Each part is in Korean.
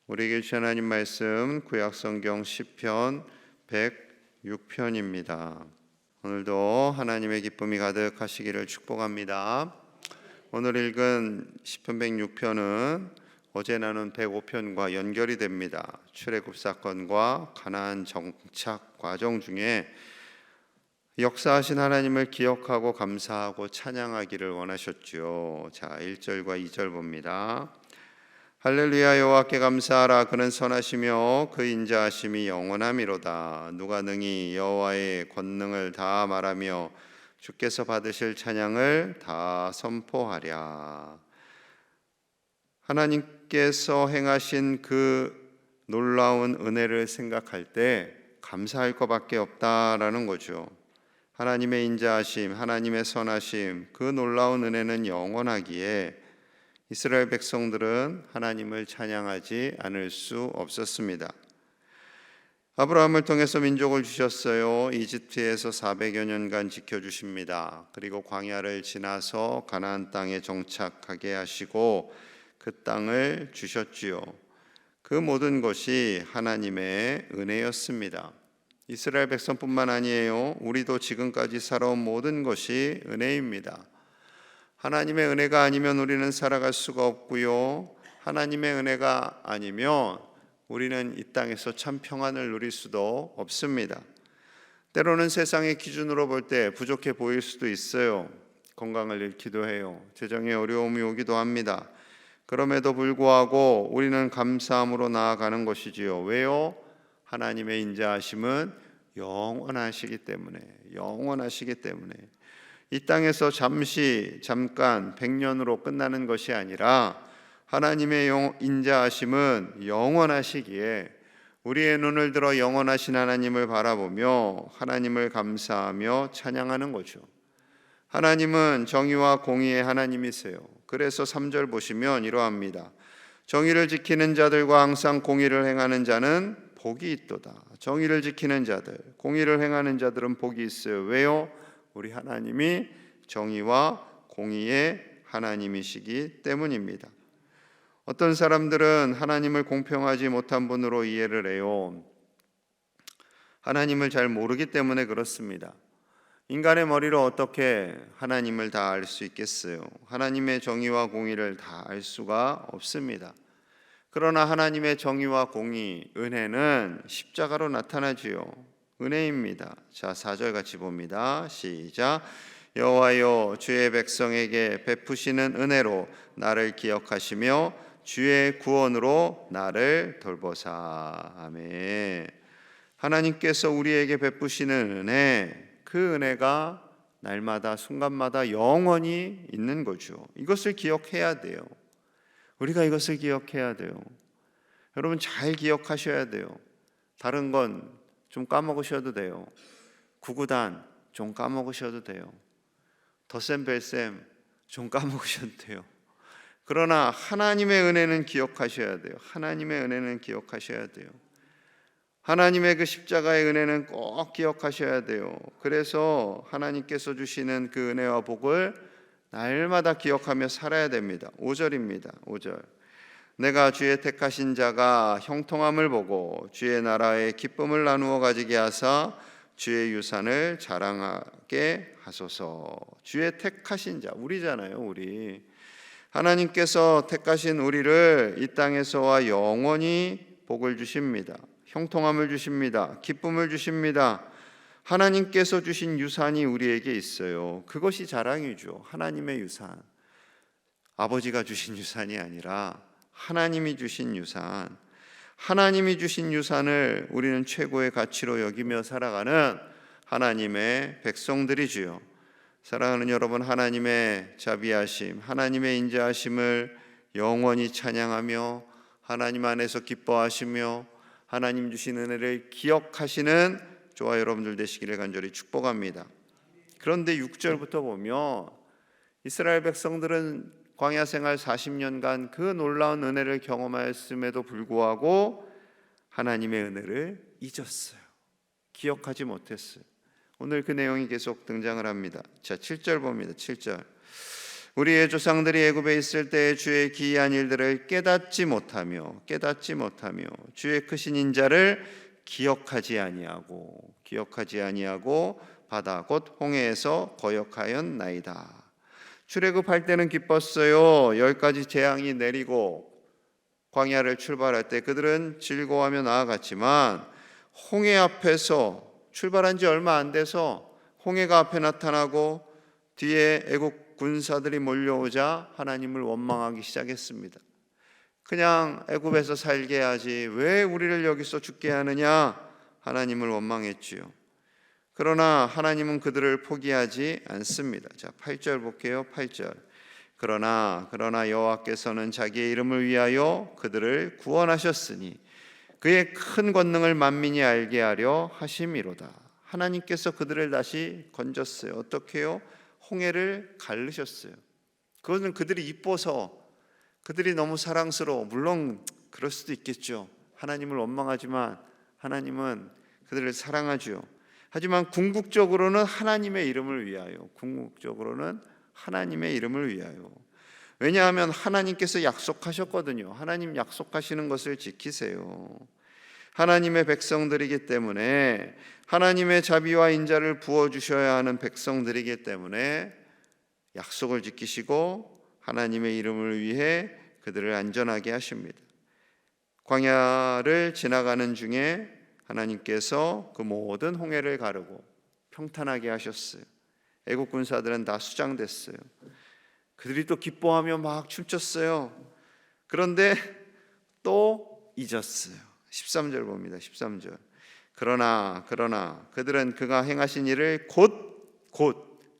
우리에게 주신 하나님 말씀 구약성경 시편 106편입니다. 오늘도 하나님의 기쁨이 가득하시기를 축복합니다. 오늘 읽은 시편 106편은 어제 나눈 105편과 연결이 됩니다. 출애굽 사건과 가나안 정착 과정 중에 역사하신 하나님을 기억하고 감사하고 찬양하기를 원하셨죠. 자, 1절과 2절 봅니다. 할렐루야, 여호와께 감사하라. 그는 선하시며 그 인자하심이 영원함이로다. 누가 능히 여호와의 권능을 다 말하며 주께서 받으실 찬양을 다 선포하랴. 하나님께서 행하신 그 놀라운 은혜를 생각할 때 감사할 것밖에 없다라는 거죠. 하나님의 인자하심, 하나님의 선하심, 그 놀라운 은혜는 영원하기에 이스라엘 백성들은 하나님을 찬양하지 않을 수 없었습니다. 아브라함을 통해서 민족을 주셨어요. 이집트에서 400여 년간 지켜주십니다. 그리고 광야를 지나서 가나안 땅에 정착하게 하시고 그 땅을 주셨지요. 그 모든 것이 하나님의 은혜였습니다. 이스라엘 백성뿐만 아니에요. 우리도 지금까지 살아온 모든 것이 은혜입니다. 하나님의 은혜가 아니면 우리는 살아갈 수가 없고요. 하나님의 은혜가 아니면 우리는 이 땅에서 참 평안을 누릴 수도 없습니다. 때로는 세상의 기준으로 볼 때 부족해 보일 수도 있어요. 건강을 잃기도 해요. 재정에 어려움이 오기도 합니다. 그럼에도 불구하고 우리는 감사함으로 나아가는 것이지요. 왜요? 하나님의 인자하심은 영원하시기 때문에, 이 땅에서 잠깐 100년으로 끝나는 것이 아니라 하나님의 인자하심은 영원하시기에 우리의 눈을 들어 영원하신 하나님을 바라보며 하나님을 감사하며 찬양하는 거죠. 하나님은 정의와 공의의 하나님이세요. 그래서 3절 보시면 이러합니다. 정의를 지키는 자들과 항상 공의를 행하는 자는 복이 있도다. 정의를 지키는 자들, 공의를 행하는 자들은 복이 있어요. 왜요? 우리 하나님이 정의와 공의의 하나님이시기 때문입니다. 어떤 사람들은 하나님을 공평하지 못한 분으로 이해를 해요. 하나님을 잘 모르기 때문에 그렇습니다. 인간의 머리로 어떻게 하나님을 다 알 수 있겠어요? 하나님의 정의와 공의를 다 알 수가 없습니다. 그러나 하나님의 정의와 공의, 은혜는 십자가로 나타나지요. 은혜입니다. 자, 4절 같이 봅니다. 시작. 여호와여, 주의 백성에게 베푸시는 은혜로 나를 기억하시며 주의 구원으로 나를 돌보사. 아멘. 하나님께서 우리에게 베푸시는 은혜, 그 은혜가 날마다 순간마다 영원히 있는 거죠. 이것을 기억해야 돼요. 우리가 이것을 기억해야 돼요. 여러분 잘 기억하셔야 돼요. 다른 건 좀 까먹으셔도 돼요. 구구단 좀 까먹으셔도 돼요. 덧셈 뺄셈 좀 까먹으셔도 돼요. 그러나 하나님의 은혜는 기억하셔야 돼요. 하나님의 은혜는 기억하셔야 돼요. 하나님의 그 십자가의 은혜는 꼭 기억하셔야 돼요. 그래서 하나님께서 주시는 그 은혜와 복을 날마다 기억하며 살아야 됩니다. 5절입니다. 5절. 내가 주의 택하신 자가 형통함을 보고 주의 나라의 기쁨을 나누어 가지게 하사 주의 유산을 자랑하게 하소서. 주의 택하신 자, 우리잖아요. 우리 하나님께서 택하신 우리를 이 땅에서와 영원히 복을 주십니다. 형통함을 주십니다. 기쁨을 주십니다. 하나님께서 주신 유산이 우리에게 있어요. 그것이 자랑이죠. 하나님의 유산. 아버지가 주신 유산이 아니라 하나님이 주신 유산. 하나님이 주신 유산을 우리는 최고의 가치로 여기며 살아가는 하나님의 백성들이지요. 사랑하는 여러분, 하나님의 자비하심, 하나님의 인자하심을 영원히 찬양하며 하나님 안에서 기뻐하시며 하나님 주신 은혜를 기억하시는 저와 여러분들 되시기를 간절히 축복합니다. 그런데 6절부터 보면 이스라엘 백성들은 광야 생활 40년간 그 놀라운 은혜를 경험하였음에도 불구하고 하나님의 은혜를 잊었어요. 기억하지 못했어요. 오늘 그 내용이 계속 등장을 합니다. 자, 7절 봅니다. 7절. 우리의 조상들이 애굽에 있을 때 주의 기이한 일들을 깨닫지 못하며 주의 크신 인자를 기억하지 아니하고 바다 곧 홍해에서 거역하였나이다. 출애굽할 때는 기뻤어요. 10가지 재앙이 내리고 광야를 출발할 때 그들은 즐거워하며 나아갔지만 홍해 앞에서 출발한 지 얼마 안 돼서 홍해가 앞에 나타나고 뒤에 애국 군사들이 몰려오자 하나님을 원망하기 시작했습니다. 그냥 애굽에서 살게 하지 왜 우리를 여기서 죽게 하느냐 하나님을 원망했지요. 그러나 하나님은 그들을 포기하지 않습니다. 자, 8절 볼게요. 8절. 그러나 여호와께서는 자기의 이름을 위하여 그들을 구원하셨으니 그의 큰 권능을 만민이 알게 하려 하심이로다. 하나님께서 그들을 다시 건졌어요. 어떻게요? 홍해를 가르셨어요. 그것은 그들이 이뻐서, 그들이 너무 사랑스러워. 물론 그럴 수도 있겠죠. 하나님을 원망하지만 하나님은 그들을 사랑하죠. 하지만 궁극적으로는 하나님의 이름을 위하여, 왜냐하면 하나님께서 약속하셨거든요. 하나님 약속하시는 것을 지키세요. 하나님의 백성들이기 때문에, 하나님의 자비와 인자를 부어주셔야 하는 백성들이기 때문에 약속을 지키시고 하나님의 이름을 위해 그들을 안전하게 하십니다. 광야를 지나가는 중에 하나님께서 그 모든 홍해를 가르고 평탄하게 하셨어요. 애국 군사들은 다 수장됐어요. 그들이 또 기뻐하며 막 춤췄어요. 그런데 또 잊었어요. 13절 봅니다. 13절. 그러나 그들은 그가 행하신 일을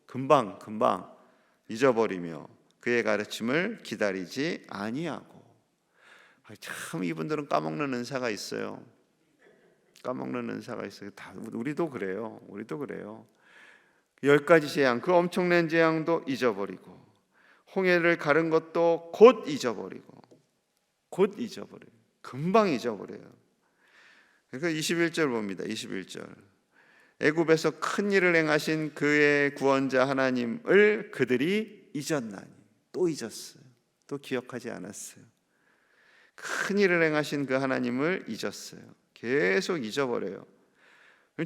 금방 잊어버리며 그의 가르침을 기다리지 아니하고. 참 이분들은 까먹는 은사가 있어요. 다 우리도 그래요. 10가지 재앙, 그 엄청난 재앙도 잊어버리고 홍해를 가른 것도 곧 잊어버리고 금방 잊어버려요. 그러니까 21절 봅니다. 21절. 애굽에서 큰 일을 행하신 그의 구원자 하나님을 그들이 잊었나니. 또 잊었어요. 또 기억하지 않았어요. 큰 일을 행하신 그 하나님을 잊었어요. 계속 잊어버려요.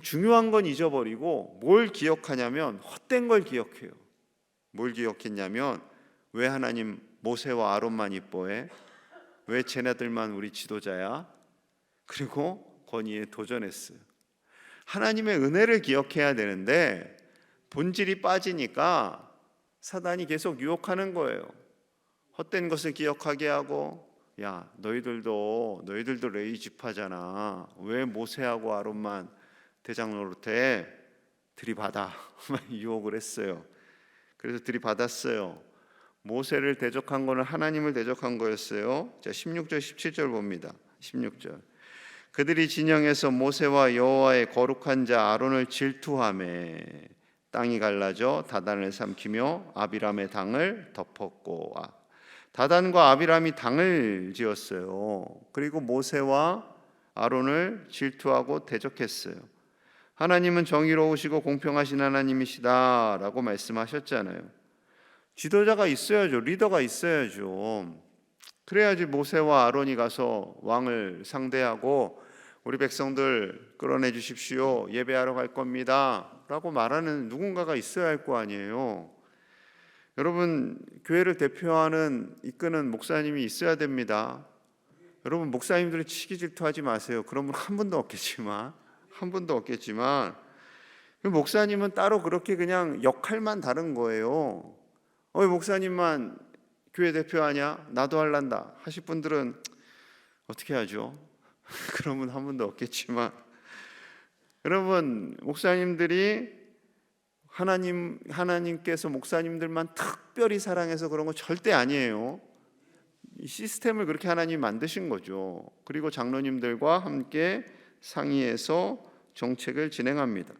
중요한 건 잊어버리고 뭘 기억하냐면 헛된 걸 기억해요. 뭘 기억했냐면 왜 하나님 모세와 아론만 이뻐해? 왜 쟤네들만 우리 지도자야? 그리고 권위에 도전했어요. 하나님의 은혜를 기억해야 되는데 본질이 빠지니까 사단이 계속 유혹하는 거예요. 헛된 것을 기억하게 하고, 야, 너희들도 레위 지파잖아. 왜 모세하고 아론만 대장 노릇해? 들이받아. 유혹을 했어요. 그래서 들이받았어요. 모세를 대적한 거는 하나님을 대적한 거였어요. 자, 16절 17절 봅니다. 16절. 그들이 진영에서 모세와 여호와의 거룩한 자 아론을 질투하며 땅이 갈라져 다단을 삼키며 아비람의 당을 덮었고. 다단과 아비람이 당을 지었어요. 그리고 모세와 아론을 질투하고 대적했어요. 하나님은 정의로우시고 공평하신 하나님이시다라고 말씀하셨잖아요. 지도자가 있어야죠. 리더가 있어야죠. 그래야지 모세와 아론이 가서 왕을 상대하고 우리 백성들 끌어내 주십시오. 예배하러 갈 겁니다. 라고 말하는 누군가가 있어야 할 거 아니에요. 여러분, 교회를 대표하는 이끄는 목사님이 있어야 됩니다. 여러분, 목사님들을 치기 질투하지 마세요. 그런 분 한 분도 없겠지만 목사님은 따로 그렇게 그냥 역할만 다른 거예요. 왜 목사님만 교회 대표하냐? 나도 할란다 하실 분들은 어떻게 하죠? 그런 분 한 분도 없겠지만, 여러분, 목사님들이 하나님께서 목사님들만 특별히 사랑해서 그런 거 절대 아니에요. 이 시스템을 그렇게 하나님이 만드신 거죠. 그리고 장로님들과 함께 상의해서 정책을 진행합니다.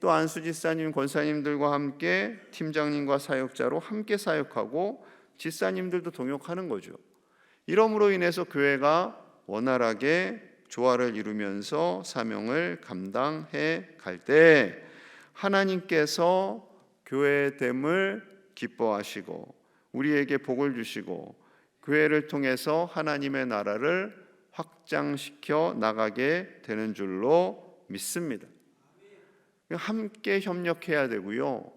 또 안수지사님, 권사님들과 함께 팀장님과 사역자로 함께 사역하고 지사님들도 동역하는 거죠. 이러므로 인해서 교회가 원활하게 조화를 이루면서 사명을 감당해 갈 때 하나님께서 교회됨을 기뻐하시고 우리에게 복을 주시고 교회를 통해서 하나님의 나라를 확장시켜 나가게 되는 줄로 믿습니다. 함께 협력해야 되고요.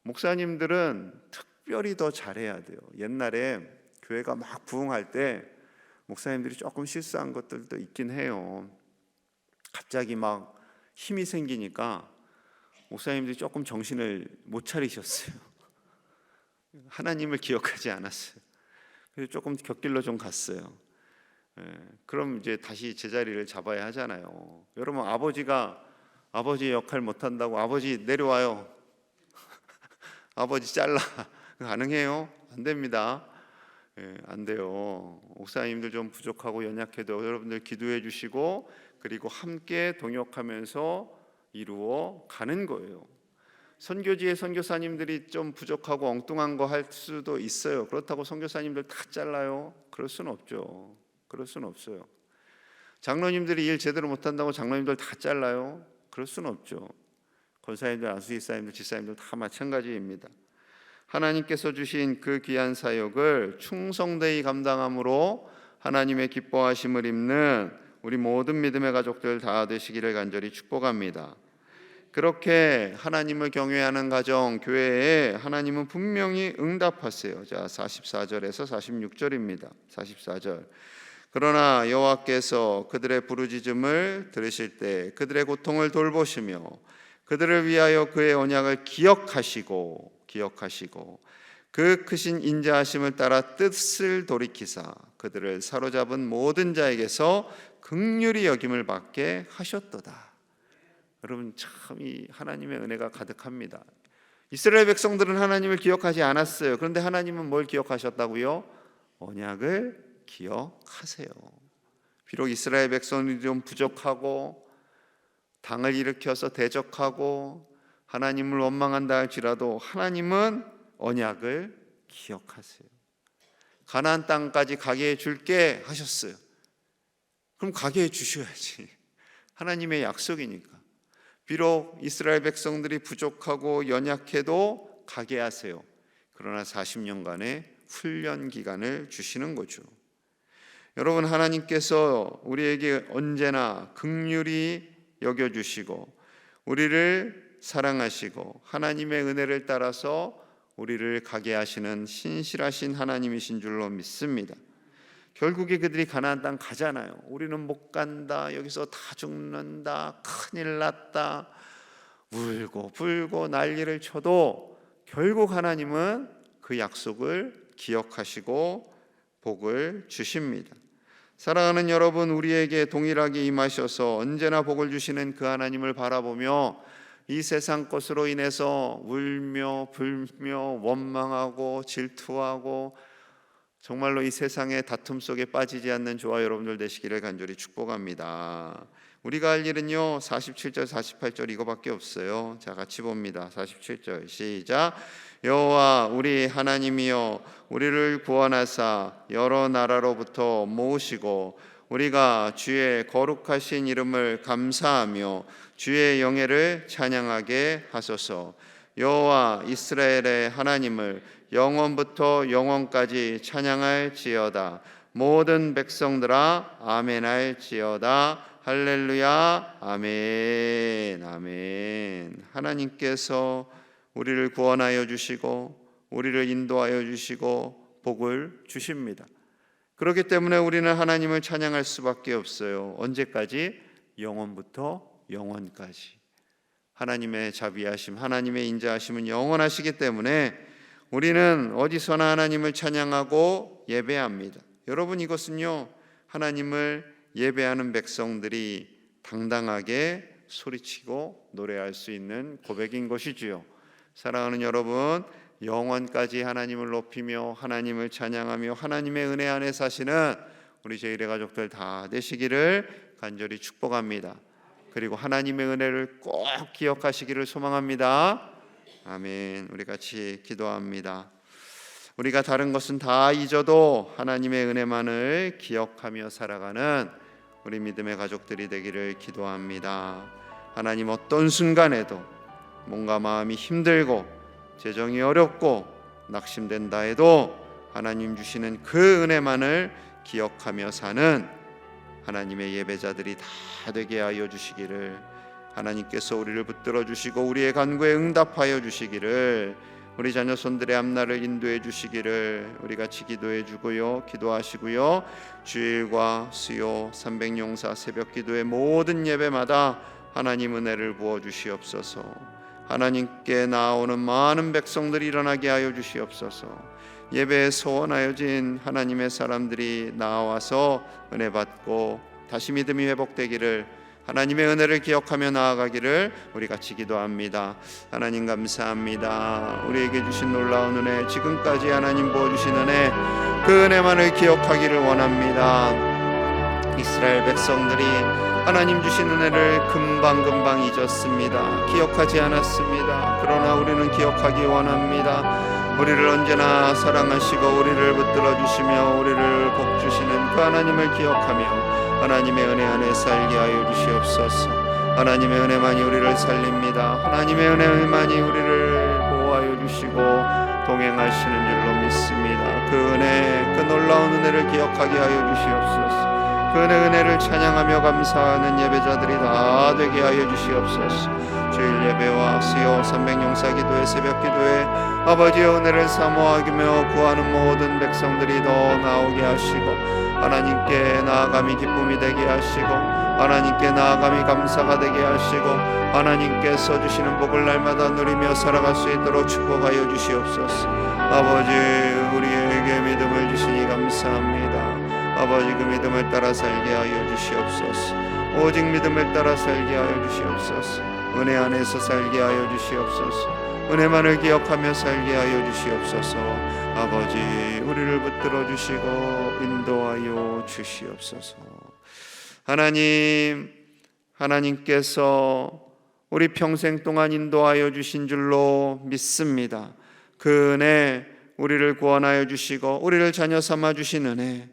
목사님들은 특별히 더 잘해야 돼요. 옛날에 교회가 막 부흥할 때 목사님들이 조금 실수한 것들도 있긴 해요. 갑자기 막 힘이 생기니까 목사님들이 조금 정신을 못 차리셨어요. 하나님을 기억하지 않았어요. 그래서 조금 곁길로 좀 갔어요. 그럼 이제 다시 제자리를 잡아야 하잖아요. 여러분, 아버지가 아버지 역할 못한다고 아버지 내려와요. 아버지 잘라. 가능해요? 안 됩니다. 안 돼요. 목사님들 좀 부족하고 연약해도 여러분들 기도해 주시고 그리고 함께 동역하면서 이루어 가는 거예요. 선교지의 선교사님들이 좀 부족하고 엉뚱한 거 할 수도 있어요. 그렇다고 선교사님들 다 잘라요? 그럴 수는 없죠. 그럴 수는 없어요. 장로님들이 일 제대로 못한다고 장로님들 다 잘라요? 그럴 수는 없죠. 권사님들, 안수집사님들, 집사님들 다 마찬가지입니다. 하나님께서 주신 그 귀한 사역을 충성되이 감당함으로 하나님의 기뻐하심을 입는 우리 모든 믿음의 가족들 다 되시기를 간절히 축복합니다. 그렇게 하나님을 경외하는 가정, 교회에 하나님은 분명히 응답하세요. 자, 44절에서 46절입니다. 44절. 그러나 여호와께서 그들의 부르짖음을 들으실 때 그들의 고통을 돌보시며 그들을 위하여 그의 언약을 기억하시고 그 크신 인자하심을 따라 뜻을 돌이키사 그들을 사로잡은 모든 자에게서 긍휼히 여김을 받게 하셨도다. 여러분, 참 이 하나님의 은혜가 가득합니다. 이스라엘 백성들은 하나님을 기억하지 않았어요. 그런데 하나님은 뭘 기억하셨다고요? 언약을 기억하세요. 비록 이스라엘 백성들이 좀 부족하고 당을 일으켜서 대적하고 하나님을 원망한다 할지라도 하나님은 언약을 기억하세요. 가나안 땅까지 가게 해줄게 하셨어요. 그럼 가게 해주셔야지. 하나님의 약속이니까. 비록 이스라엘 백성들이 부족하고 연약해도 가게 하세요. 그러나 40년간의 훈련 기간을 주시는 거죠. 여러분, 하나님께서 우리에게 언제나 긍휼히 여겨주시고 우리를 사랑하시고 하나님의 은혜를 따라서 우리를 가게 하시는 신실하신 하나님이신 줄로 믿습니다. 결국에 그들이 가나안 땅 가잖아요. 우리는 못 간다, 여기서 다 죽는다, 큰일 났다, 울고 불고 난리를 쳐도 결국 하나님은 그 약속을 기억하시고 복을 주십니다. 사랑하는 여러분, 우리에게 동일하게 임하셔서 언제나 복을 주시는 그 하나님을 바라보며 이 세상 것으로 인해서 울며 불며 원망하고 질투하고 정말로 이 세상의 다툼 속에 빠지지 않는 저와 여러분들 되시기를 간절히 축복합니다. 우리가 할 일은요 47절 48절 이거밖에 없어요. 자, 같이 봅니다. 47절 시작. 여호와 우리 하나님이여 우리를 구원하사 여러 나라로부터 모으시고 우리가 주의 거룩하신 이름을 감사하며 주의 영예를 찬양하게 하소서. 여호와 이스라엘의 하나님을 영원부터 영원까지 찬양할지어다. 모든 백성들아 아멘할지어다. 할렐루야. 아멘. 아멘. 하나님께서 우리를 구원하여 주시고 우리를 인도하여 주시고 복을 주십니다. 그렇기 때문에 우리는 하나님을 찬양할 수밖에 없어요. 언제까지? 영원부터 영원까지. 하나님의 자비하심, 하나님의 인자하심은 영원하시기 때문에 우리는 어디서나 하나님을 찬양하고 예배합니다. 여러분, 이것은요 하나님을 예배하는 백성들이 당당하게 소리치고 노래할 수 있는 고백인 것이지요. 사랑하는 여러분, 영원까지 하나님을 높이며 하나님을 찬양하며 하나님의 은혜 안에 사시는 우리 제1의 가족들 다 되시기를 간절히 축복합니다. 그리고 하나님의 은혜를 꼭 기억하시기를 소망합니다. 아멘. 우리 같이 기도합니다. 우리가 다른 것은 다 잊어도 하나님의 은혜만을 기억하며 살아가는 우리 믿음의 가족들이 되기를 기도합니다. 하나님, 어떤 순간에도 뭔가 마음이 힘들고 재정이 어렵고 낙심된다 해도 하나님 주시는 그 은혜만을 기억하며 사는 하나님의 예배자들이 다 되게 하여 주시기를, 하나님께서 우리를 붙들어 주시고 우리의 간구에 응답하여 주시기를, 우리 자녀 손들의 앞날을 인도해 주시기를 우리 같이 기도해 주고요, 기도하시고요. 주일과 수요 300용사 새벽기도의 모든 예배마다 하나님 은혜를 부어 주시옵소서. 하나님께 나아오는 많은 백성들이 일어나게 하여 주시옵소서. 예배에 소원하여진 하나님의 사람들이 나와서 은혜 받고 다시 믿음이 회복되기를, 하나님의 은혜를 기억하며 나아가기를 우리 같이 기도합니다. 하나님 감사합니다. 우리에게 주신 놀라운 은혜, 지금까지 하나님 부어주신 은혜, 그 은혜만을 기억하기를 원합니다. 이스라엘 백성들이 하나님 주신 은혜를 금방금방 잊었습니다. 기억하지 않았습니다. 그러나 우리는 기억하기 원합니다. 우리를 언제나 사랑하시고 우리를 붙들어 주시며 우리를 복 주시는 그 하나님을 기억하며 하나님의 은혜 안에 살게 하여 주시옵소서. 하나님의 은혜만이 우리를 살립니다. 하나님의 은혜만이 우리를 보호하여 주시고 동행하시는 줄로 믿습니다. 그 은혜, 그 놀라운 은혜를 기억하게 하여 주시옵소서. 그 은혜를 찬양하며 감사하는 예배자들이 다 되게 하여 주시옵소서. 주일 예배와 수요 300용사 기도회 새벽 기도회 아버지의 은혜를 사모하며 구하는 모든 백성들이 더 나오게 하시고 하나님께 나아감이 기쁨이 되게 하시고 하나님께 나아감이 감사가 되게 하시고 하나님께서 주시는 복을 날마다 누리며 살아갈 수 있도록 축복하여 주시옵소서. 아버지, 우리에게 믿음을 주시니 감사합니다. 아버지, 그 믿음을 따라 살게 하여 주시옵소서. 오직 믿음을 따라 살게 하여 주시옵소서. 은혜 안에서 살게 하여 주시옵소서. 은혜만을 기억하며 살게 하여 주시옵소서. 아버지, 우리를 붙들어 주시고 인도하여 주시옵소서. 하나님께서 우리 평생 동안 인도하여 주신 줄로 믿습니다. 그 은혜, 우리를 구원하여 주시고 우리를 자녀 삼아 주신 은혜,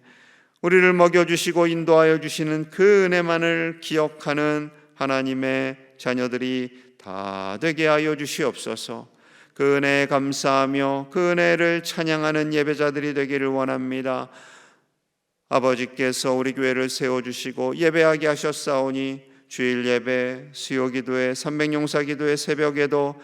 우리를 먹여주시고 인도하여 주시는 그 은혜만을 기억하는 하나님의 자녀들이 다 되게 하여 주시옵소서. 그 은혜에 감사하며 그 은혜를 찬양하는 예배자들이 되기를 원합니다. 아버지께서 우리 교회를 세워주시고 예배하게 하셨사오니 주일 예배, 수요 기도회, 300용사 기도회 새벽에도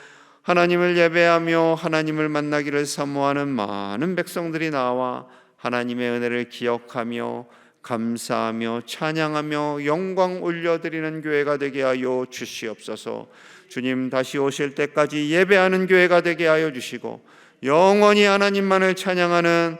하나님을 예배하며 하나님을 만나기를 사모하는 많은 백성들이 나와 하나님의 은혜를 기억하며 감사하며 찬양하며 영광 올려드리는 교회가 되게 하여 주시옵소서. 주님 다시 오실 때까지 예배하는 교회가 되게 하여 주시고 영원히 하나님만을 찬양하는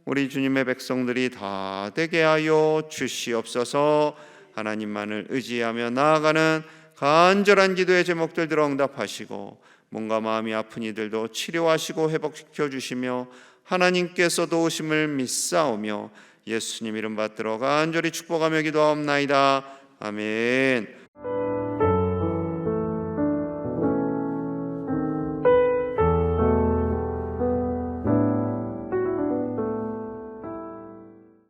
우리 주님의 백성들이 다 되게 하여 주시옵소서. 하나님만을 의지하며 나아가는 간절한 기도의 제목들 들어 응답하시고 몸과 마음이 아픈 이들도 치료하시고 회복시켜 주시며 하나님께서 도우심을 믿사오며 예수님 이름 받들어 간절히 축복하며 기도하옵나이다. 아멘.